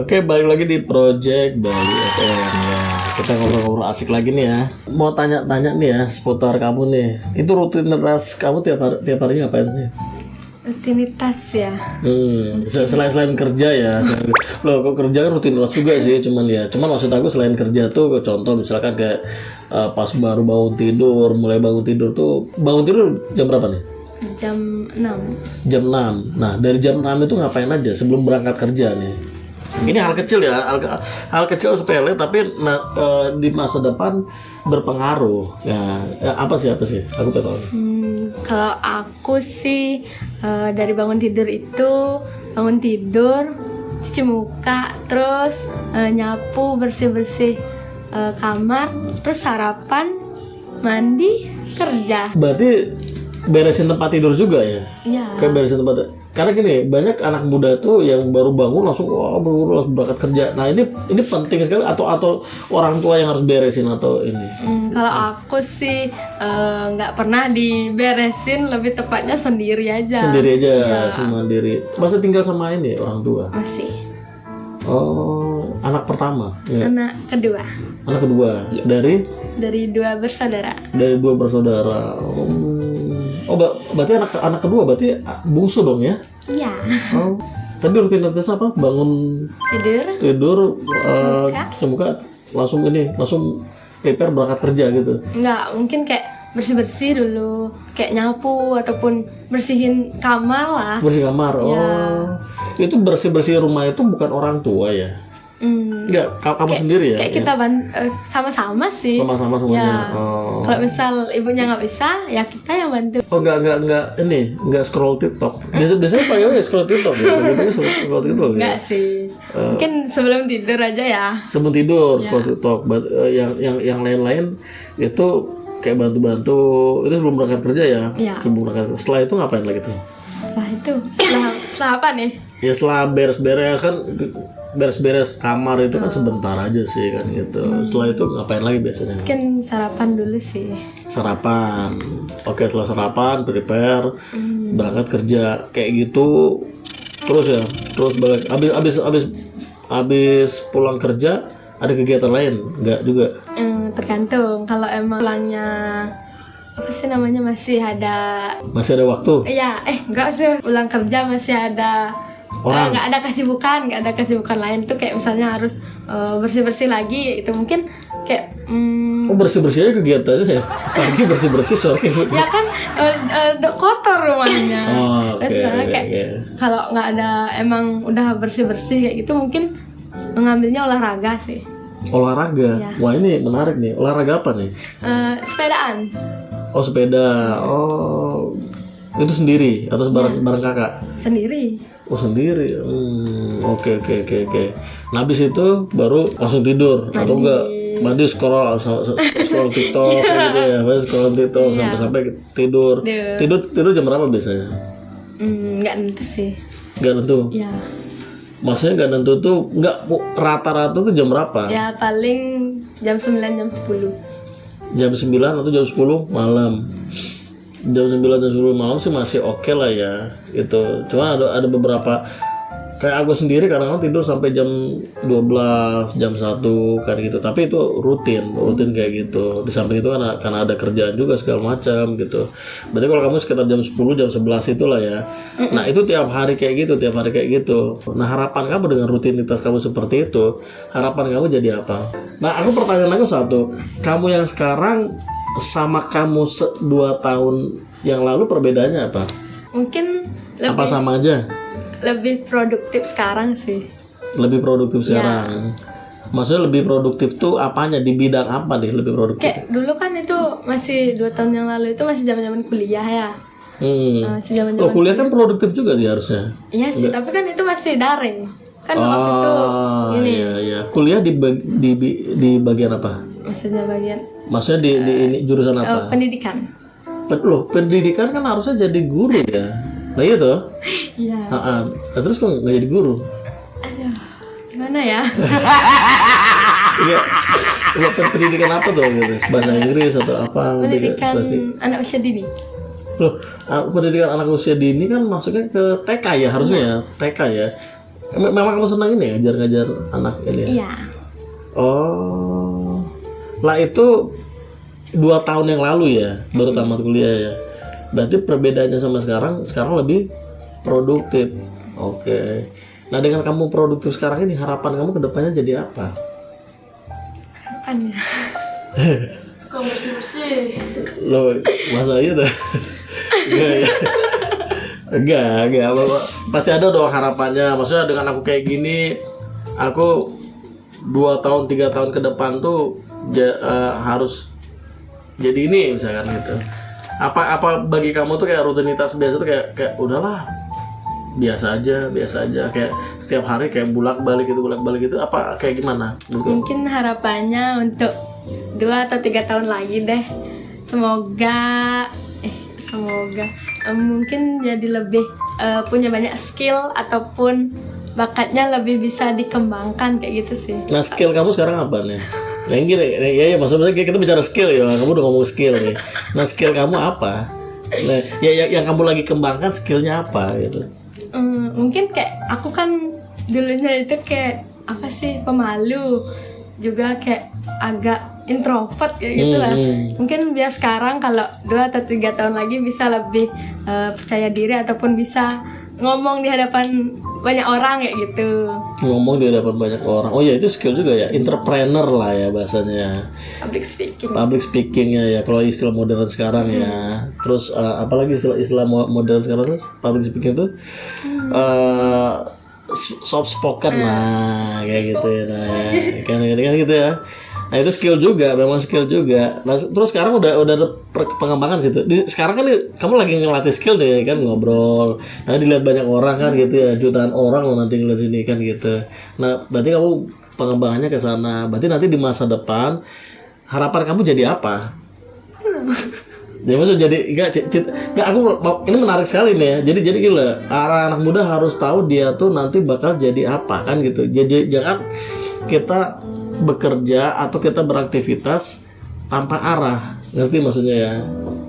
Oke, balik lagi di Project Bali FM ya. Kita ngobrol-ngobrol asik lagi nih ya. Mau tanya-tanya nih ya seputar kamu nih. Itu rutinitas kamu tiap hari ngapain sih? Rutinitas ya. Selain kerja ya. Loh, kok kerja kan rutinitas juga sih, cuman maksud aku selain kerja tuh contoh misalkan kayak pas baru mulai bangun tidur tuh bangun tidur jam berapa nih? Jam 6. Jam 6. Nah, dari jam 6 itu ngapain aja sebelum berangkat kerja nih? Ini hal kecil ya, hal kecil sepele tapi di masa depan berpengaruh. Ya, apa sih? Aku pengen tahu. Kalau aku sih dari bangun tidur, cuci muka, terus nyapu, bersih-bersih kamar, terus sarapan, mandi, kerja. Berarti beresin tempat tidur juga ya? Iya. Kayak beresin tempat. Karena gini, banyak anak muda tuh yang baru bangun langsung berangkat kerja. Nah, ini penting sekali atau orang tua yang harus beresin atau ini. Kalau aku sih nggak pernah diberesin, lebih tepatnya sendiri aja. Sendiri aja, sendiri. Masih tinggal sama ini orang tua? Masih. Oh, anak pertama? Ya. Anak kedua. Anak kedua? Ya. Dari dua bersaudara. Dari dua bersaudara. Oh, berarti anak kedua berarti bungsu dong ya? Iya. Oh, tadi rutinitas apa? Bangun tidur, cuci muka, langsung prepare berangkat kerja gitu? Enggak, mungkin kayak bersih-bersih dulu, kayak nyapu ataupun bersihin kamar lah. Bersih kamar, itu bersih-bersih rumah itu bukan orang tua ya? Enggak, kamu sendiri ya? Kayak kita sama-sama sih. Sama-sama semuanya. Ya. Kalau misal ibunya nggak bisa, ya kita yang bantu. Oh, enggak scroll TikTok. Biasanya pakai scroll TikTok ya. Bagaimana scroll TikTok ya? Enggak sih. Mungkin sebelum tidur aja ya. Sebelum tidur scroll TikTok. Yang lain-lain itu kayak bantu-bantu. Itu sebelum berangkat kerja ya? Iya. Sebelum berangkat. Setelah itu ngapain lagi tuh? Setelah apa nih? Ya setelah beres-beres kan, beres-beres kamar itu kan sebentar aja sih kan gitu. Setelah itu ngapain lagi biasanya? Mungkin sarapan dulu sih. Sarapan. Oke, setelah sarapan prepare berangkat kerja kayak gitu. Terus balik. Habis pulang kerja ada kegiatan lain? Enggak juga. Tergantung. Kalau emang pulangnya apa sih namanya masih ada waktu? Iya, enggak sih, pulang kerja masih ada orang. Nggak ada kesibukan lain tuh, kayak misalnya harus bersih-bersih lagi itu mungkin kayak bersih-bersih aja kegiatannya ya. Lagi bersih-bersih sorry. ya kan kotor rumahnya. Okay. Kalau nggak ada emang udah bersih-bersih kayak gitu mungkin mengambilnya olahraga sih. Olahraga? Ya. Wah, ini menarik nih. Olahraga apa nih? Sepedaan. Oh, sepeda. Oh, itu sendiri atau bareng kakak? Sendiri. Oh, sendiri. Oke. Nah, habis itu baru langsung tidur atau enggak? Mandi scroll TikTok gitu ya. Scroll TikTok sampai tidur. Tidur jam berapa biasanya? Nggak nentu sih. Nggak nentu? Iya. Maksudnya nggak nentu tuh rata-rata tuh jam berapa? Ya paling jam 9, jam 10. Jam 9 atau jam 10 malam. Jam 9 dan 10 malam sih masih oke lah ya gitu. Cuma ada beberapa kayak aku sendiri kadang-kadang tidur sampai jam 12, jam 1 kan gitu. Tapi itu rutin kayak gitu. Di samping itu kan karena ada kerjaan juga segala macam gitu. Berarti kalau kamu sekitar jam 10, jam 11 itulah ya. Nah, itu tiap hari kayak gitu. Nah, harapan kamu dengan rutinitas kamu seperti itu, harapan kamu jadi apa? Nah, pertanyaan aku satu. Kamu yang sekarang sama kamu 2 tahun yang lalu perbedaannya apa? Mungkin Apa sama aja? Lebih produktif sekarang sih. Lebih produktif sekarang. Maksudnya lebih produktif tuh apanya? Di bidang apa deh lebih produktif? Kayak dulu kan itu masih 2 tahun yang lalu itu masih zaman-zaman kuliah ya. Masih zaman-zaman. Loh, kuliah kan produktif juga dia harusnya. Iya sih, tapi kan itu masih daring. Kan waktu itu ini. Iya. Kuliah di bagian apa? Maksudnya di ini jurusan apa? Pendidikan. Loh, pendidikan kan harusnya jadi guru ya. Nah iya tuh. Iya. Terus kok nggak jadi guru? Aduh, gimana ya? Iya. Pendidikan apa tuh gitu? Bahasa Inggris atau apa? Pendidikan anak usia dini. Loh, pendidikan anak usia dini kan maksudnya ke TK ya harusnya ya? TK ya? Memang kamu senang ini ya, ngajar-ngajar anak ini ya? Iya. Oh, lah itu 2 tahun yang lalu ya, baru tamat kuliah ya. Berarti perbedaannya sama sekarang lebih produktif. Oke. Nah dengan kamu produktif sekarang ini, harapan kamu ke depannya jadi apa? Apaan ya? Suka bersih-bersih. Loh, masa iya dah? Enggak ya. Enggak. Pasti ada dong harapannya. Maksudnya dengan aku kayak gini, aku 2 tahun 3 tahun ke depan tuh harus jadi ini misalkan gitu. Apa bagi kamu tuh kayak rutinitas biasa tuh kayak udahlah biasa aja kayak setiap hari kayak bolak balik gitu apa kayak gimana? Mungkin harapannya untuk 2 atau 3 tahun lagi deh, semoga mungkin jadi lebih punya banyak skill ataupun bakatnya lebih bisa dikembangkan kayak gitu sih. Nah skill kamu sekarang apa nih? Yang gini, ya maksudnya kita bicara skill ya, kamu udah ngomong skill nih. Nah skill kamu apa? Nah, yang kamu lagi kembangkan skillnya apa gitu? Mungkin kayak aku kan dulunya itu kayak apa sih, pemalu, juga kayak agak introvert kayak gitu lah. Mungkin biar sekarang kalau 2 atau 3 tahun lagi bisa lebih percaya diri ataupun bisa ngomong di hadapan banyak orang kayak gitu. Ngomong di hadapan banyak orang. Oh ya itu skill juga ya, entrepreneur lah ya bahasanya. Public speakingnya ya kalau istilah modern sekarang ya. Terus apalagi istilah modern sekarang public speaking itu soft spoken lah kayak gitu ya. Nah, kan gitu ya. Nah itu skill juga, memang skill juga. Nah terus sekarang udah ada pengembangan gitu. Sekarang kan kamu lagi ngelatih skill deh kan, ngobrol. Nah dilihat banyak orang kan gitu ya, jutaan orang loh nanti ngeliat sini kan gitu. Nah berarti kamu pengembangannya ke sana. Berarti nanti di masa depan harapan kamu jadi apa? Ya maksud jadi enggak aku ini menarik sekali nih ya. Jadi gila, anak muda harus tahu dia tuh nanti bakal jadi apa kan gitu. Jadi jangan kita bekerja atau kita beraktivitas tanpa arah, ngerti maksudnya ya?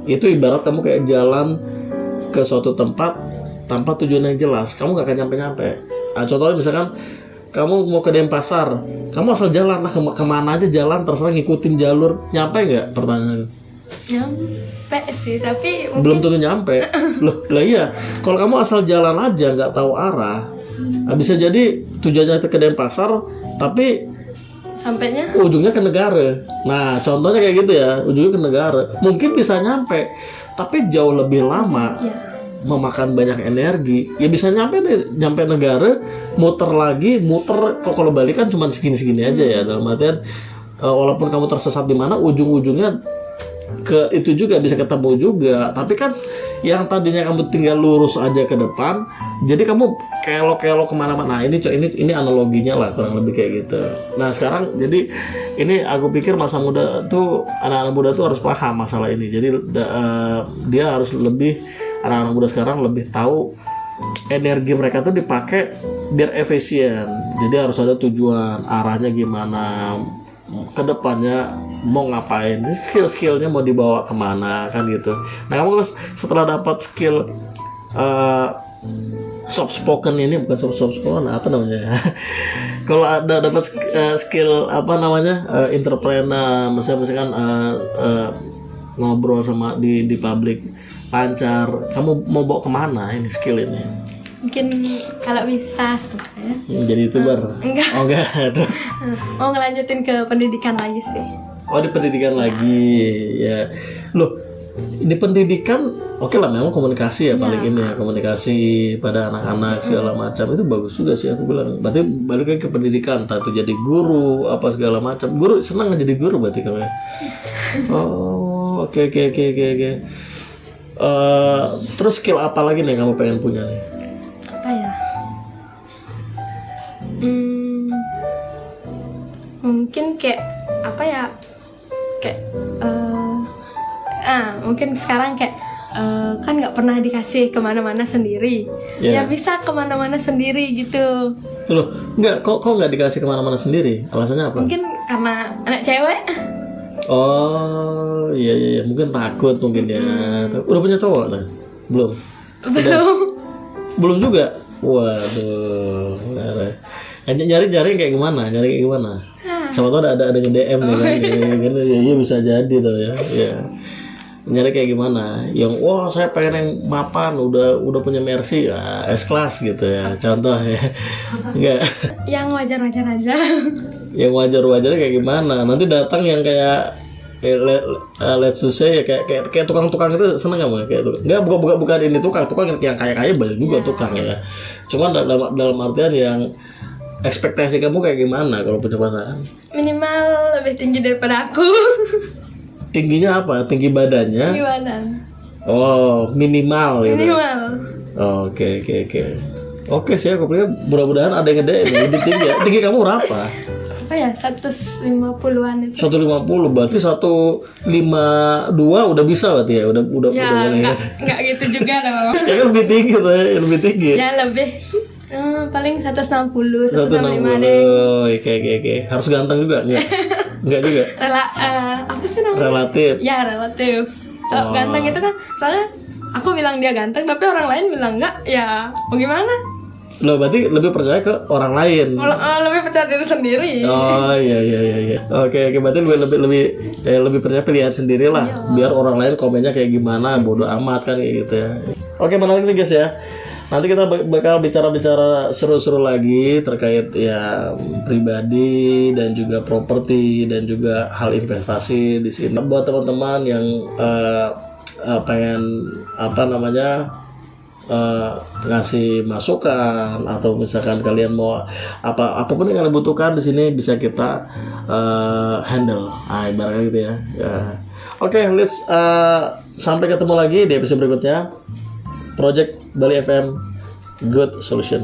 Itu ibarat kamu kayak jalan ke suatu tempat tanpa tujuan yang jelas, kamu gak akan nyampe-nyampe. Nah, contohnya misalkan kamu mau ke Denpasar, kamu asal jalan lah kemana aja jalan terserah ngikutin jalur, nyampe nggak? Pertanyaan. Nyampe sih, tapi belum tentu nyampe. Loh, lah iya. Kalau kamu asal jalan aja nggak tahu arah, bisa jadi tujuannya ke Denpasar, tapi sampainya ujungnya ke negara. Nah contohnya kayak gitu ya, ujungnya ke negara. Mungkin bisa nyampe, tapi jauh lebih lama, memakan banyak energi. Ya bisa nyampe negara, muter kalau balik kan cuma segini aja ya. Dalam artian walaupun kamu tersesat di mana, ujung-ujungnya ke itu juga bisa ketemu juga. Tapi kan yang tadinya kamu tinggal lurus aja ke depan, jadi kamu kelok kemana-mana. Ini analoginya lah kurang lebih kayak gitu. Nah sekarang jadi ini aku pikir masa muda tuh, anak-anak muda tuh harus paham masalah ini. Jadi dia harus lebih, anak-anak muda sekarang lebih tahu energi mereka tuh dipakai biar efisien. Jadi harus ada tujuan, arahnya gimana, kedepannya mau ngapain, skillnya mau dibawa kemana kan gitu. Nah kamu setelah dapat skill soft spoken ini, bukan soft spoken apa namanya kalau ada dapat skill apa namanya entrepreneur, misalkan ngobrol sama di publik lancar, kamu mau bawa kemana ini skill ini? Mungkin kalau bisa setelahnya jadi YouTuber? Enggak. Terus mau ngelanjutin ke pendidikan lagi sih. Oh di pendidikan lagi ya. Loh di pendidikan oke lah, memang komunikasi ya paling ini ya, komunikasi pada anak-anak segala macam itu bagus juga sih aku bilang. Berarti balik lagi ke pendidikan, entah itu jadi guru apa segala macam. Guru senang jadi guru berarti kamu ya? Oh oke. Terus skill apa lagi nih kamu pengen punya nih? Apa ya? Mungkin kayak apa ya? Kayak mungkin sekarang kayak kan nggak pernah dikasih kemana-mana sendiri, ya bisa kemana-mana sendiri gitu. Loh, kok nggak dikasih kemana-mana sendiri? Alasannya apa? Mungkin karena anak cewek. Oh iya, mungkin takut mungkin ya. Udah punya cowok lah? Belum juga. Waduh. Nyari kayak gimana? Sama tau ada nge-DM nih kan. Ya bisa jadi tuh ya. Ya. Nyari kayak gimana? Yang wah saya pengen yang mapan, udah punya Mercy, ya, S-Class gitu ya. Contoh ya. Enggak. Yang wajar-wajar aja. Yang wajar-wajarnya kayak gimana? Nanti datang yang kayak let's say ya kayak tukang-tukang itu seneng gak mau kayak tukang? Enggak, bukan ini tukang yang kaya-kaya banyak juga tukang ya. Cuman dalam artian yang ekspektasi kamu kayak gimana kalau punya pasangan? Minimal lebih tinggi daripada aku. Tingginya apa? Tinggi badannya? Tinggi badan. Oh, minimal gitu. Minimal. Oke. Oke sih, aku pikir mudah-mudahan ada yang gede lebih tinggi ya. Tinggi kamu berapa? Apa ya? 150-an itu. 150 berarti 152 udah bisa berarti ya. Udah ya, boleh. Enggak gitu juga dong. Ya kan lebih tinggi tuh, lebih tinggi. Ya lebih. Paling 160, 165 deh. Oke. Harus ganteng juga enggak juga. Apa sih namanya? Relatif. Ya, relatif. Kalau ganteng itu kan soalnya aku bilang dia ganteng tapi orang lain bilang enggak, ya mau gimana? Lo berarti lebih percaya ke orang lain. Lebih percaya diri sendiri. Oh iya. Oke, berarti lebih percaya pilihan sendiri lah. Biar orang lain komennya kayak gimana, bodo amat kan kayak gitu ya. Oke, menarik nih guys ya. Nanti kita bakal bicara seru-seru lagi terkait ya pribadi dan juga properti dan juga hal investasi di sini. Buat teman-teman yang pengen ngasih masukan atau misalkan kalian mau apapun yang kalian butuhkan di sini bisa kita handle. Ibaratnya gitu ya. Oke, let's sampai ketemu lagi di episode berikutnya. Project Bali FM, good solution.